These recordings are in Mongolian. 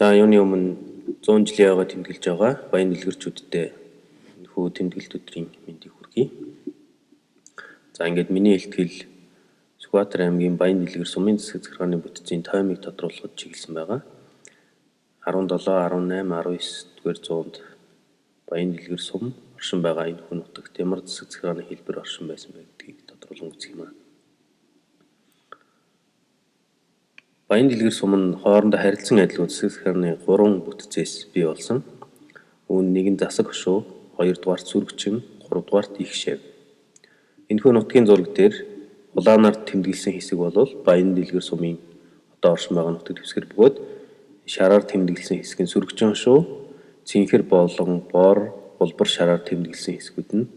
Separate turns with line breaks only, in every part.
За юуны өмнө 100 жилийн яваа тэмдэглэж байгаа баян дэлгэрчүүдтэй хүү тэмдэглэлт өдрийн мэндийг хүргэе. За ингээд миний илтгэл Сүхбаатар аймгийн Баян дэлгэр сумын засаг захиргааны бүтцийн таймыг тодруулахад чиглэсэн байгаа. 17, 18, 19 дугаар зуунд Баян дэлгэр сум оршин байгаа энэ хүн нутагт ямар засаг захиргааны хэлбэр оршин байсан бэ гэдгийг тодруулан үзэх юм аа. Баян дэлгэр сум нь хоорондоо харилцан адилгүй засаг захиргааны 3 бүтцээс бий болсон. Үүн нэг нь засаг хошуу, 2 дугаарт сүргчин, 3 дугаарт их шав. Энэхүү нутгийн зураг дээр улаанаар тэмдэглэсэн хэсэг бол Баян дэлгэр сумын одоо оршин байгаа нутаг дэвсгэр бөгөөд шараар тэмдэглэсэн хэсэг нь сүргчин хошуу, цэнхэр болон бор, улбар шараар тэмдэглэсэн хэсгүүд нь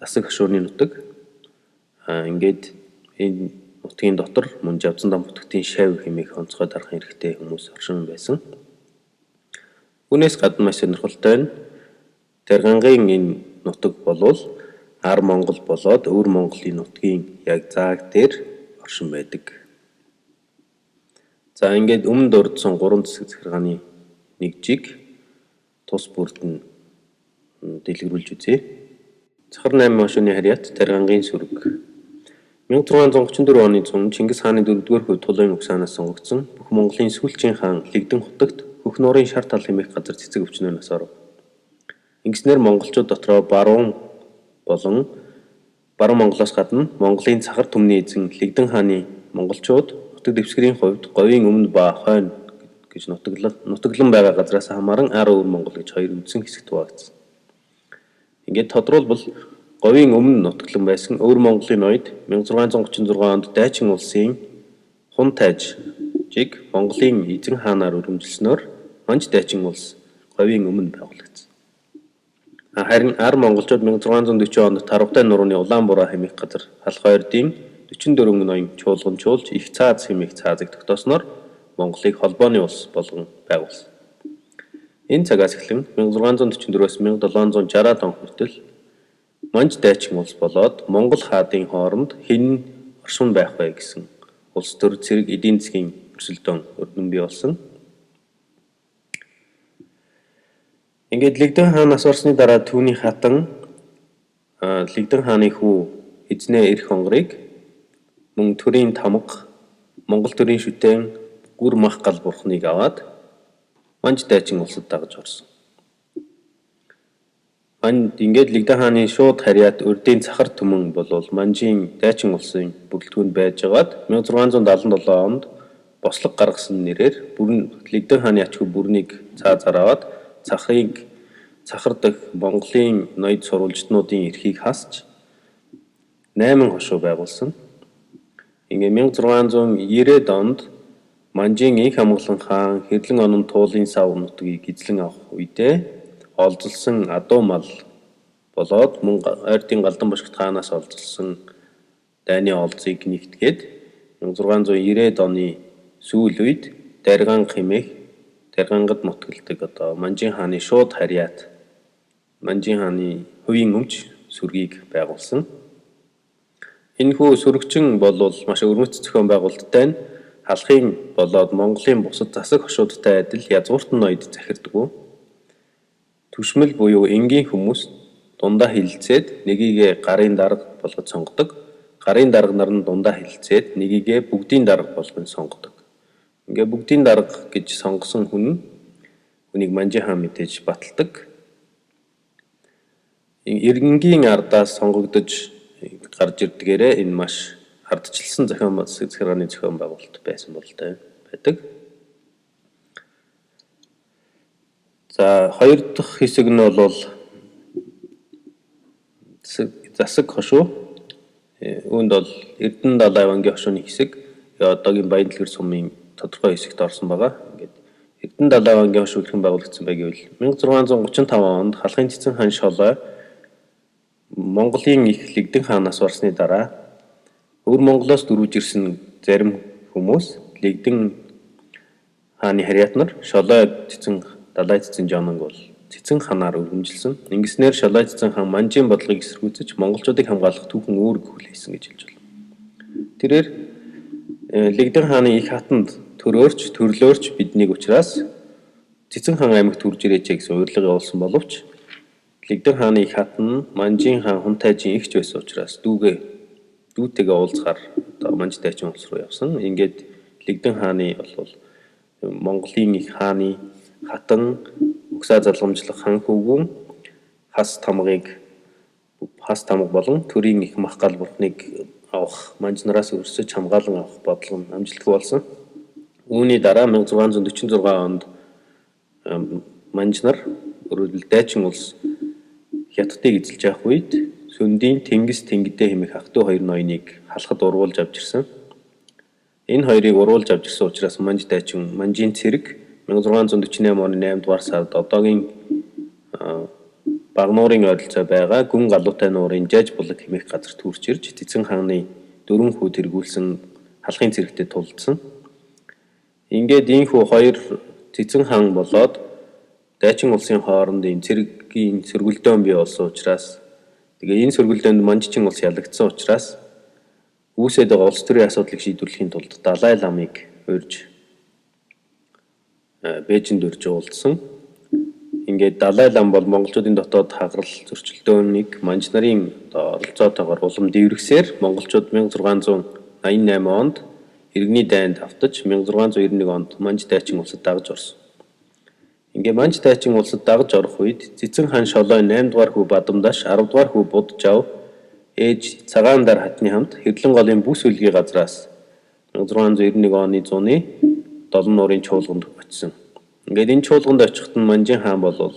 засаг хошууны нутаг. Ингээд энэ нутгийн дотор мөн Жавзан дам бүтгэгтийн шав хэмээх онцгой дарах хэрэгтэй хүмүүс оршин байсан. Үүнээс гадна маш сонирхолтой нь Даргангийн энэ нутаг болвол Ар Монгол болоод Өвөр Монголын нутгийн яг зааг дээр оршин байдаг. За ингээд өмнө дурдсан 3 засаг захиргааны нэгжийг тус бүрд нь дэлгэрүүлж үзье. Цахар 8 хошууны харьяат Даргангийн сүрэг 1634 оны зун Чингис хааны 4-р хувь тулын угсаанаас сонгогдсон бүх Монголын сүүлчийн хаан Лэгдэн хотогт хөх нуурын шар тал хэмээх газар цэцэг өвчнөө насаар. Ингэснээр монголчууд дотроо баруун Монголоос гадна Монголын цахар түмний эзэн Лэгдэн хааны монголчууд нутаг дэвсгэрийн хувьд говийн өмнө ба хойно гэж нутаглан байгаа газраас хамааран Ар Өвөр Монгол гэж хоёр үндсэн хэсэгт хуваагдсан. Ингээд тодруулбал говийн өмнө нутаглан байсан Өвөр Монголын ноёд 1636 онд Дайчин улсын хун тайжийг Монголын эзэн хаанаар өргөмжилснөөр Манж Дайчин улс говийн өмнө байгуулагдсан. Харин Ар монголчууд 1640 онд Тарвтай нурууны Улаан бураа хэмээх газар Халх ойрдын 44 ноён чуулган чуулж их цааз хэмээх цаазыг тогтоосноор Монголыг холбооны улс болгон байгуулсан. Энэ цагаас эхлэн 1644-өөс 1760-аад он хүртэл Манж Дайчин улс болоод Монгол хаадын хооронд хэн оршин байх вэ гэсэн улс төр зэрэг эдийн засгийн өрсөлдөөн өрнөн бий болсон. Ингээд Лэгдэн хаанаас орсны дараа түүний хатан Лэгдэн хааны хүү эзнээ эрх хонгорыг мөн төрийн тамга, Монгол төрийн шүтэн, гүр мах гал бурхныг аваад Манж Дайчин улсад дагаж орсон. Ингээд Лэгдэн хааны шууд харьяат урдын цахар түмэн болвол Манжийн Дайчин улсын бүрэлдэхүүнд байжгаад 1677 онд бослог гаргасан нэрээр Лэгдэн хааны ач хүү бүрнийг цаазаар аваад цахар дэх Монголын ноёд сурвалжтнуудын эрхийг хасч 8 хошуу байгуулсан. Ингээд 1690-ад онд Манжийн их хамгаалан хаан Хэрлэн онон туулын сав нутгийг эзлэн авах үедээ олзолсон адуу мал болоод мөн ойртын Галдан бошгот хаанаас олзолсон дайны олзыг нэгтгээд 1690-ад оны сүүл үед Даргангад нутагладаг одоо Манжийн хааны шууд харьяат Манжийн хааны хувийн өмч сүргийг байгуулсан. Энэхүү сүргчин болвол маш өрмөц зохион байгуулалттай нь халахын болоод Монголын бусад засаг хошуудтай адил язгууртан ноёд захирдаггүй. Түшмэл буюу энгийн хүмүүс дундаа хилцээд нэгийгээ гарын дарга болгож сонгодог. Гарын дарга нар нь дундаа хилцээд нэгийгээ бүгдийн дарга болгон сонгодог. Ингээ бүгдийн дарга гэж сонгосон хүнийг Манжийн хаан мэдээж баталдаг. Иргэнгийн ардаас сонгогдож гарч ирдгээрээ энэ маш хардчилсан засаг захиргааны зохион байгуулалт байсан бололтой байдаг. За хоёр дахь хэсэг нь бол засаг хошуу. Үүнд бол Эрдэнэ далай вангийн хошууны хэсэг одоогийн Баян дэлгэр сумын тодорхой хэсэгт орсон байгаа. Ингээд Эрдэнэ далай вангийн хошуу хэрхэн байгуулагдсан бэ гэвэл 1635 онд Халахын цэцэн хаан Шолой Монголын их Лэгдэн хаанаас орсны дараа Өвөр Монголоос дөрвж ирсэн зарим хүмүүс Лэгдэн хааны харьяат нар Шолой далай цэцэн Жононг бол цэцэн ханаар өргөмжилсөн. Ингэснээр Шолой цэцэн хаан Манжийн бодлогыг эсэргүүцэж монголчуудыг хамгаалах түүхэн үүрэг хүлээсэн гэж хэлж байна. Тэрээр Лэгдэн хааны их хатанд төрөөрч төрлөөрч биднийг учраас Цэцэн хаан аймагт төрж ирээч гэсэн урилга явуулсан боловч Лэгдэн хааны их хатан Манжин хаан хүн тайжин ихч байсан учраас дүүтэйгээ уулзахаар Манж тайчин улс руу явсан. Ингээд Лэгдэн хааны бол Монголын их хааны хатан угсаа залгамжлах хан хөвгүн хас тамгыг хас тамга болон төрийн их мах галбартныг авах Манж нараас өрсөж хамгаалan авах бодлого нь амжилтгүй болсон. Үүний дараа 1646 онд Манж нар өөрөлд дайчин улс Хятадыг эзэлж явах үед Сүндийн Тэнгис Тэнгидээ хэмээх ах トゥ хоёр ноёныг халахад урвуулж авч ирсэн. Энэ хоёрыг урвуулж авч ирсэн учраас Манж дайчин Манжийн цэрэг 1648 оны 8 дугаар сард одоогийн Багнуурын ойролцоо байгаа гүн галуутай нуурын Жаж булаг хэмээх газар төрж ирж Цэцэн хааны 4 хүү тэргүүлсэн халахын цэрэгтэй тулдсан. Ингээд ийхүү хоёр Цэцэн хаан болоод дайчин улсын хооронд энэ цэрэгийн сөргөлдөөн бий болсон учраас тэгээ энэ сөргөлдөөнд Манжчин улс ялагдсан учраас үүсээд байгаа улс төрийн асуудлыг шийдвэрлэхийн тулд Далай ламыг урьж Бээжинд урьж уулзсан. Ингээд Далай лам бол монголчуудын дотоод хагарал зөрчилдөөнийг Манж нарын оролцоотойгоор улам дэврэгсээр монголчууд 1688 онд иргэний дайнд автаж 1691 онд Манж дайчин улсад дагж орсон. Ингээ Манж дайчин улсад дагж орох үед Цэцэн хаан Шолой 8 дугаар хүү Бадамдаш 10 дугаар хүү Буджав ээж Цагаандар хатны хамт Хэрлэн голын бүс үлгий газраас 1691 оны зуны Долон нуурын чуулганд очсон. Ингээд энэ чуулганд очиход нь Манжин хаан бол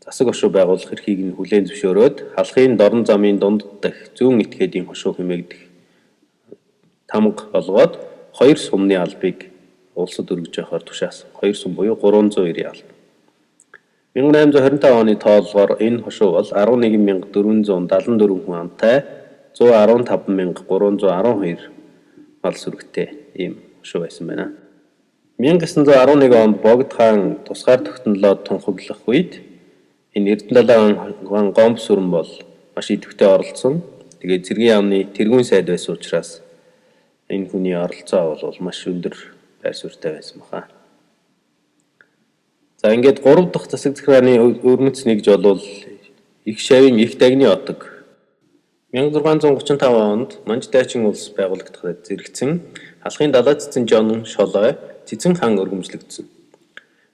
засаг хошуу байгуулах эрхийг нь хүлээн зөвшөөрөөд халахын дорн замын дунд дах зүүн этгээдийн хошуу хэмээгдэх тамга олгоод 2 сумны албыг улсад өргөж явахаар тушаасан. 2 сум буюу 390 алба. 1825 оны тоолгоор энэ хошуу бол 11474 хүн амтай 115312 мал сүрэгтэй ийм хошуу байсан байна. 1911 онд Богд хаан тусгаар тогтнолоод тунхаглах үед энэ Эрдэнэ хаан Гомб сүрэн бол маш идэвхтэй оролцсон. Тэгээд цэргийн яамны тэргүүн сайд байсан учраас энэ хүний оролцоо бол маш өндөр байр суурьтай байсан баха. За ингээд 3 дахь засаг захиргааны өрмөц нэгж бол их шавийн их дагны отог 1635 онд Манж дайчин улс байгуулагдахад зэрэгцэн халахын далай цэцэн Жон Шолой Цэцэн хаан өргөмжлөгдсөн.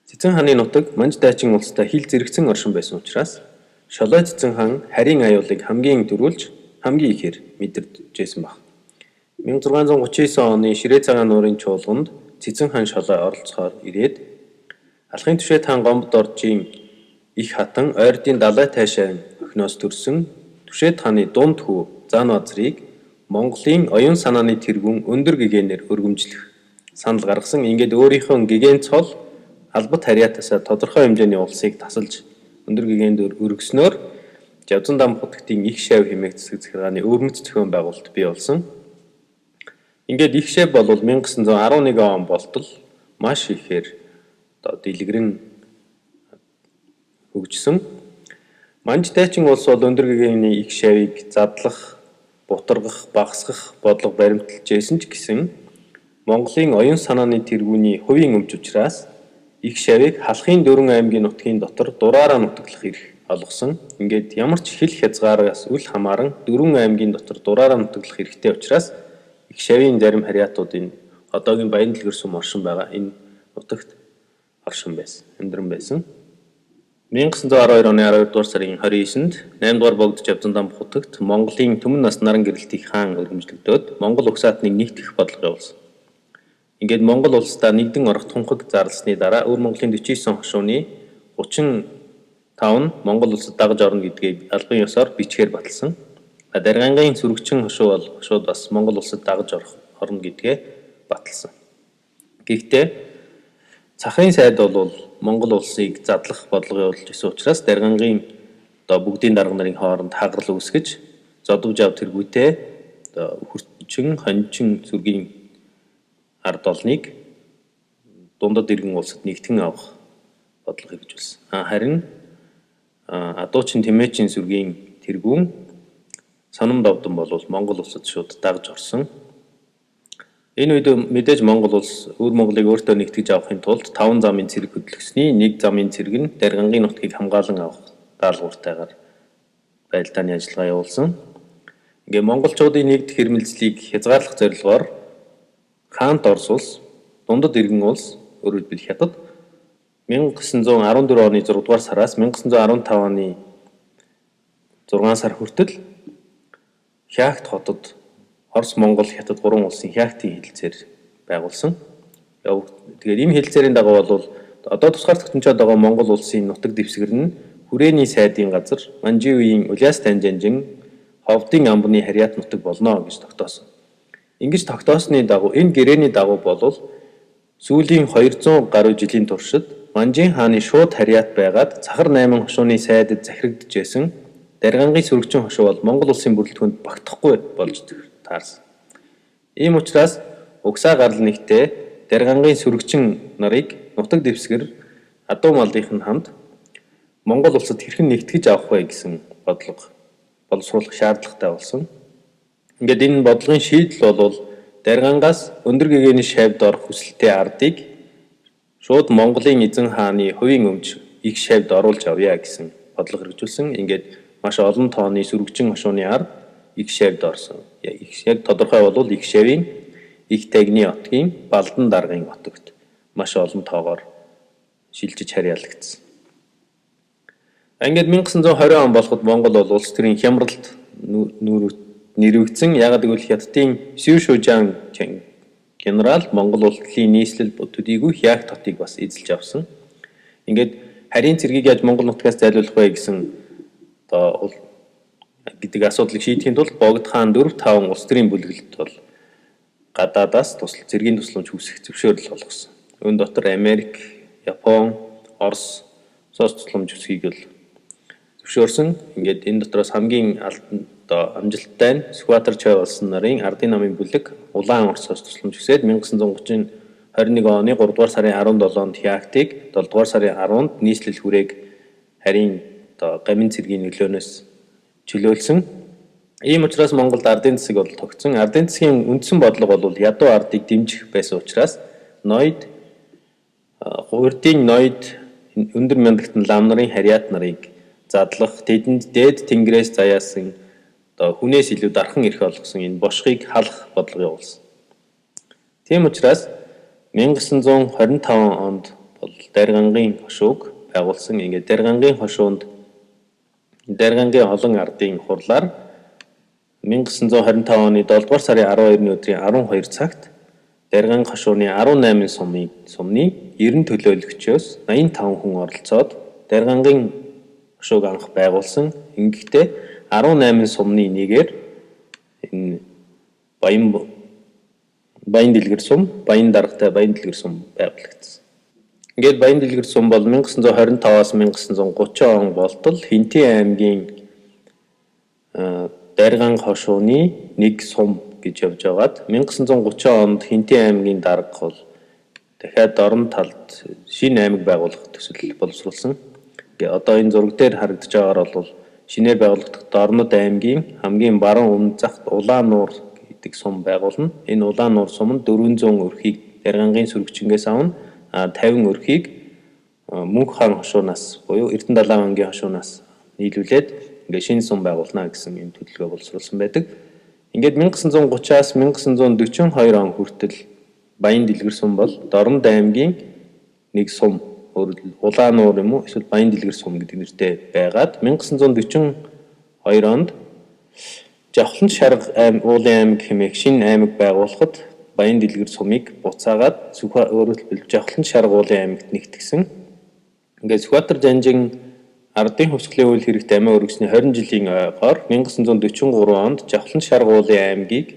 Цэцэн хааны нутаг Манж дайчин улстай хил зэрэгцэн оршин байсан учраас Шолой Цэцэн хаан харийн аюулыг хамгийн дөрвөлж хамгийн ихээр мэдэрчээсэн баг. 1639 оны Ширээ цагаан нуурын чуулганд Цэцэн хаан Шолой оролцохоор ирээд алхын түшээ хаан Гомбод оржийн их хатан ойрдын далай тайшаа охиноос төрсөн түшээ хааны дунд хүү Зан Базрыг Монголын оюун санааны тэргүүн өндөр гэгээнээр өргөмжлөх санал гаргасан. Ингээд өөрийнхөө гэгээн цол албат харьяатасаа тодорхой хэмжээний улсыг тасалж өндөр гэгээнд өргөснөөр Жавзан дам хотгийн их шав хэмээх засаг захиргааны өвмөц зохион байгуулалт бий болсон. Ингээд их шав бол 1911 он болтол маш ихээр дэлгэрэн хөгжсөн. Манж дайчин улс бол өндөр гэгээний их шавыг задлах, бутаргах, багасгах бодлого баримталжсэн ч гэсэн Монголын оюун санааны тэргүүний хувийн өмч учраас их шавыг халахын 4 аймгийн нутгийн дотор дураараа нутаглах эрх олгосон. Ингээд ямар ч хил хязгаараас үл хамааран 4 аймгийн дотор дураараа нутаглах эрхтэй учраас их шавийн зарим харьяатуудын одоогийн Баян дэлгэр сум оршин байгаа энэ нутагт оршин байсан, амьдран байсан. 1912 оны 12 дугаар сарын 29-нд 8 дугаар Богд Жавзан дам хотогт Монголын Түмэн нас наран гэрэлтийн хаан өргөмжлөгдөөд Монгол угсаатныг нэгтгэх бодлого явуулсан. Ингээд Монгол улсдаа нэгдэн орох тунхаг зарласны дараа өвөр Монголын 49 хошууны 35 нь Монгол улсад дагж орно гэдгийг албан ёсоор бичгээр баталсан. Даргангийн сүрэгчин хошуу бол хошууд бас Монгол улсад дагж орно гэдгээ баталсан. Гэхдээ Цахын сайд бол Монгол улсыг задлах бодлого явуулж байсан учраас даргангийн бүгдийн дарга нарын хооронд хагарал үүсгэж зодвж ав тэргүүтээ хөрчин хончин сүргийн ард олныг дундад иргэн улсад нэгтгэн авах бодлого хэрэгжүүлсэн. Харин Адуучин Тэмээчийн сүргийн тэргүүн Сонон Довдон бол Монгол улсад шууд дагж орсон. Энэ үед мэдээж Монгол улс өвөр Монголыг өөртөө нэгтгэж авахын тулд 5 замын цэрэг хөтлөсний 1 замын цэрэг нь Даргангийн нутгийг хамгаалan авах даалгавартайгаар байлдааны ажиллагаа явуулсан. Ингээ монголчуудын нэгдэх хэрмэлзлийг хязгаарлах зорилгоор Хаант Орос улс, Дундад Иргэн улс, өөрөөр хэлбэл Хятад 1914 оны 6 дугаар сараас 1915 оны 6 сар хүртэл Хяагт хотод Орос, Монгол, Хятад 3 улсын Хяагтын хэлэлцээр байгуулсан. Тэгээд энэ хэлэлцээрийн дагуу бол одоо тусгаар тогтночод байгаа Монгол улсын нутаг дэвсгэр нь хүрээний сайдын газар Манжи үеийн Уляас Танжанжин ховдын амбны харьяат нутаг болно гэж тогтоосон. Ингэж тогтоосны дагуу энэ гэрээний дагуу болвол сүүлийн 200 гаруй жилийн туршид Манжин хааны шууд харьяат байгаад Цахар 8 хошууны сайдад захирагдж байсан Даргангийн сөрөгчин хошуу бол Монгол улсын бүрэлдэхүүнд багтахгүй болж таарсан. Ийм учраас угсаа гарал нэгтээ Даргангийн сөрөгчин нарыг нутаг дэвсгэр адуу малынх нь хамт Монгол улсад хэрхэн нэгтгэж авах вэ гэсэн бодлого боловсруулах шаардлагатай болсон. Ингээд энэ бодлогын шийдэл бол Даргангаас өндөр гэгээний шавьд орох хүсэлтэй ардыг шууд Монголын эзэн хааны хувийн өмч их шавьд оруулж авъя гэсэн бодлого хэрэгжүүлсэн. Ингээд маш олон тооны сөрөгчин хошууны ард их шавьд орсон. Яг тодорхой бол их шавийн их тагны отгийн Балдан даргын отогт маш олон тоогоор шилжиж харьяалагдсан. Ингээд 1920 он болоход Монгол бол улс төрийн хямралд нэрвэгдсэн. Яагаад гэвэл Хятадын Сүү Шужаан генерал Монгол улсын нийслэл төдийгүй Хяагт хотыг бас эзэлж авсан. Ингээд харийн цэргийг яаж Монгол нутгаас зайлуулах вэ гэсэн одоо гэдэг асуудлыг шийдэхийн тулд Богд хаан 4-5 улс төрийн бүлэглэлд бол гадаадаас цэргийн тусламж хүсэх зөвшөөрөл олгосон. Үүн дотор Америк, Япон, Орос цус тусламж хүсхийг л зөвшөөрсөн. Ингээд энэ дотроос хамгийн амжилттай нь Сүхбаатар Чой улсын нарын ардын намын бүлэг Улаан Оросоос тусламж хүсээд 1921 оны 3 дугаар сарын 17-нд Хяагтыг 7 дугаар сарын 10-нд нийслэл хүрээг харийн гамин цэргийн нөлөөнөөс чөлөөлсөн. Ийм учраас Монголд ардын засаг бол тогтсон. Ардын засгийн үндсэн бодлого бол ядуу ардыг дэмжих байсан учраас ноёд урдын ноёд өндөр мяндагтан лам нарын харьяат нарыг задлах, тэдэнд дээд тэнгэрээс заяасан хүнээс илүү дархан эрх олгосон энэ бошхыг халах бодлого явуулсан. Тийм учраас 1925 онд бол Даргангийн хошууг байгуулсан. Ингээд Даргангийн хошуунд Даргангийн олон ардын хурлаар 1925 оны 7 дугаар сарын 12-ны өдрийн 12 цагт Дарган хошууны 18 сумны 90 төлөөлөгчөөс 85 хүн оролцоод Даргангийн хошууг анх байгуулсан. Ингэхдээ 18 сумны нэгээр энэ Баян дэлгэр сум, Баян даргатай Баян дэлгэр сум байгуулагдсан. Ингээд Баян дэлгэр сум бол 1925-аас 1930 он болтол Хинтээ аймгийн Дарган хошууны нэг сум гэж явж байгаад 1930 онд Хинтээ аймгийн дарга бол дахиад орон талд шинэ аймаг байгуулах төсөл боловсруулсан. Ингээд одоо энэ зураг дээр харагдаж байгаагаар бол шинээр байгуулагдах Дорнод аймгийн хамгийн баруун өмнө захт Улаан нуур гэдэг сум байгуулна. Энэ Улаан нуур сум нь 400 өрхийг Даргангийн сөрөгчингээс авна. 50 өрхийг Мөнх хаан хошуунаас буюу Эрдэнэдалайн ангийн хошуунаас нийлүүлээд ингээд шинэ сум байгуулна гэсэн юм төлөвлөгөө боловсруулсан байдаг. Ингээд 1930-аас 1942 он хүртэл Баян дэлгэр сум бол Дорнод аймгийн нэг сум Улаан нуур юм уу эсвэл Баян дэлгэр сум гэдэг нэртэй байгаад 1942 онд Жавхлан шарга уулын аймаг хэмээх шинэ аймаг байгуулахад Баян дэлгэр сумыг буцаагаад өөрөөр хэлбэл Жавхлан шарга уулын аймагт нэгтгэсэн. Ингээд Сүхбаатар Жанжин ардын хувьсгалын үйл хэрэгт амиа өргөсний 20 жилийн ойгоор 1943 онд Жавхлан шарга уулын аймгийг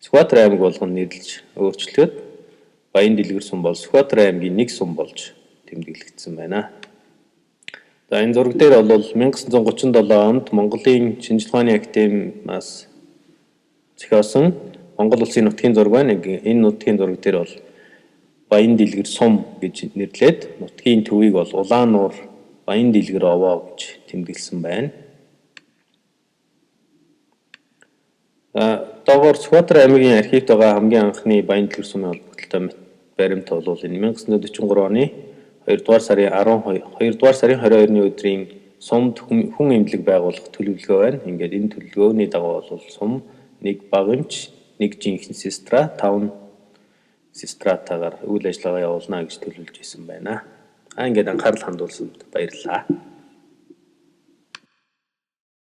Сүхбаатар аймаг болгон нэрлэж өөрчлөөд Баян дэлгэр сум бол Сүхбаатар аймгийн нэг сум болж тэмдэглэгдсэн байна. За энэ зураг дээр бол 1937 онд Монголын Шинжлэх ухааны академиас зохиосон Монгол улсын нутгийн зураг байна. Энэ нутгийн зураг дээр бол Баян дэлгэр сум гэж нэрлээд нутгийн төвийг бол Улаан нуур Баян дэлгэр овоо гэж тэмдэглэсэн байна. Доогоор Сүхбаатар аймгийн архивт байгаа хамгийн анхны Баян дэлгэр сумын холбогдлолтой баримт бол энэ 1943 оны 2 дугаар сарын 22-ны өдрийн сумд хүн эмнэлэг байгуулах төлөвлөгөө байна. Ингээд энэ төлөвлөгөөний дагуу бол сум нэг багамж, нэг жинхэнэ сестра, 5 сестратаагаар үйл ажиллагаа явуулна гэж төлөвлөж исэн байна. Ингээд анхаарал хандуулсанд баярлалаа.